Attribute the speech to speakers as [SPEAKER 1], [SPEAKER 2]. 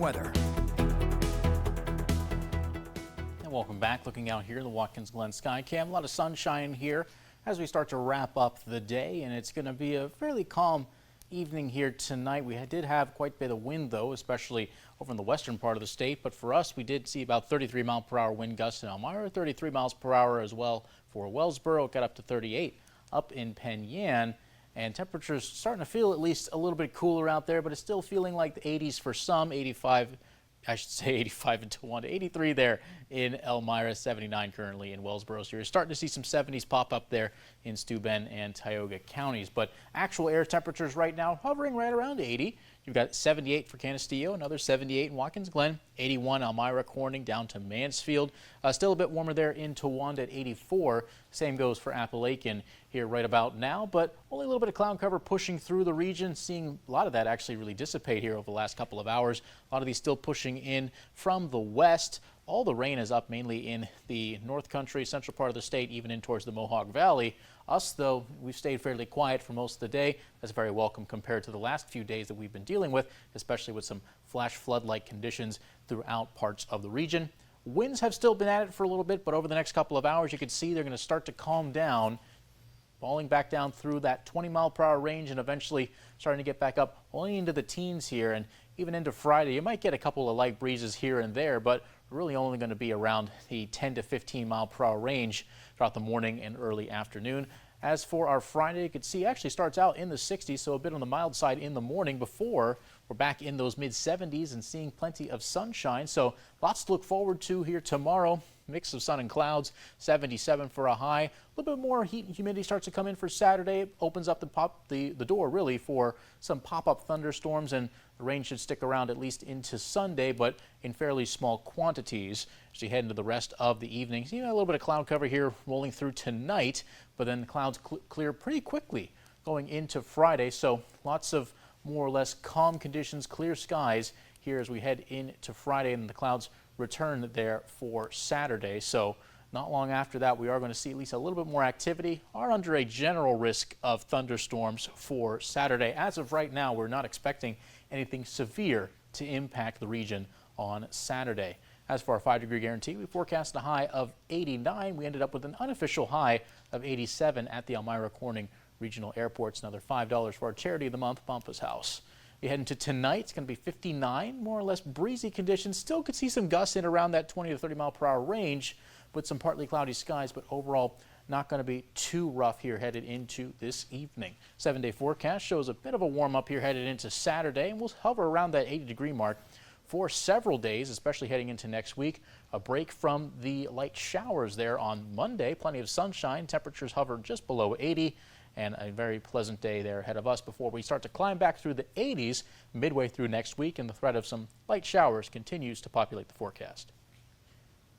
[SPEAKER 1] Weather.
[SPEAKER 2] And welcome back. Looking out here in the Watkins Glen sky cam, a lot of sunshine here as we start to wrap up the day, and it's going to be a fairly calm evening here tonight. We did have quite a bit of wind though, especially over in the western part of the state, but for us we did see about 33-mile-per-hour wind gusts in Elmira, 33 miles per hour as well for Wellsboro. It got up to 38 up in Penn Yan. And temperatures starting to feel at least a little bit cooler out there, but it's still feeling like the 80s for some, 85, I should say 85 into 1 to 83 there in Elmira, 79 currently in Wellsboro. So you're starting to see some 70s pop up there in Steuben and Tioga counties. But actual air temperatures right now hovering right around 80. You've got 78 for Canisteo, another 78 in Watkins Glen, 81 Elmira, Corning, down to Mansfield. Still a bit warmer there in Towanda at 84. Same goes for Appalachian here right about now, but only a little bit of cloud cover pushing through the region. Seeing a lot of that actually really dissipate here over the last couple of hours. A lot of these still pushing in from the west. All the rain is up mainly in the north country, central part of the state, even in towards the Mohawk Valley. Us, though, we've stayed fairly quiet for most of the day. That's very welcome compared to the last few days that we've been dealing with, especially with some flash flood-like conditions throughout parts of the region. Winds have still been at it for a little bit, but over the next couple of hours, you can see they're going to start to calm down, falling back down through that 20-mile-per-hour range and eventually starting to get back up only into the teens here. And even into Friday, you might get a couple of light breezes here and there, but really only going to be around the 10 to 15-mile-per-hour range throughout the morning and early afternoon. As for our Friday, you can see it actually starts out in the 60s, so a bit on the mild side in the morning before we're back in those mid-70s and seeing plenty of sunshine. So lots to look forward to here tomorrow. Mix of sun and clouds, 77 for a high. A little bit more heat and humidity starts to come in for Saturday. It opens up the door really for some pop-up thunderstorms, and the rain should stick around at least into Sunday, but in fairly small quantities as you head into the rest of the evening. So you have a little bit of cloud cover here rolling through tonight, but then the clouds clear pretty quickly going into Friday. So lots of more or less calm conditions, clear skies here as we head into Friday, and the clouds return there for Saturday. So not long after that, we are going to see at least a little bit more activity. Are under a general risk of thunderstorms for Saturday. As of right now, we're not expecting anything severe to impact the region on Saturday. As for our 5-degree guarantee, we forecast a high of 89. We ended up with an unofficial high of 87 at the Elmira Corning Regional Airports. Another $5 for our charity of the month, Bumpa's House. We head into tonight. It's going to be 59, more or less breezy conditions. Still could see some gusts in around that 20 to 30 mile per hour range with some partly cloudy skies, but overall not going to be too rough here headed into this evening. 7-day forecast shows a bit of a warm up here headed into Saturday, and we'll hover around that 80-degree mark for several days, especially heading into next week. A break from the light showers there on Monday. Plenty of sunshine. Temperatures hover just below 80. And a very pleasant day there ahead of us before we start to climb back through the 80s midway through next week, and the threat of some light showers continues to populate the forecast.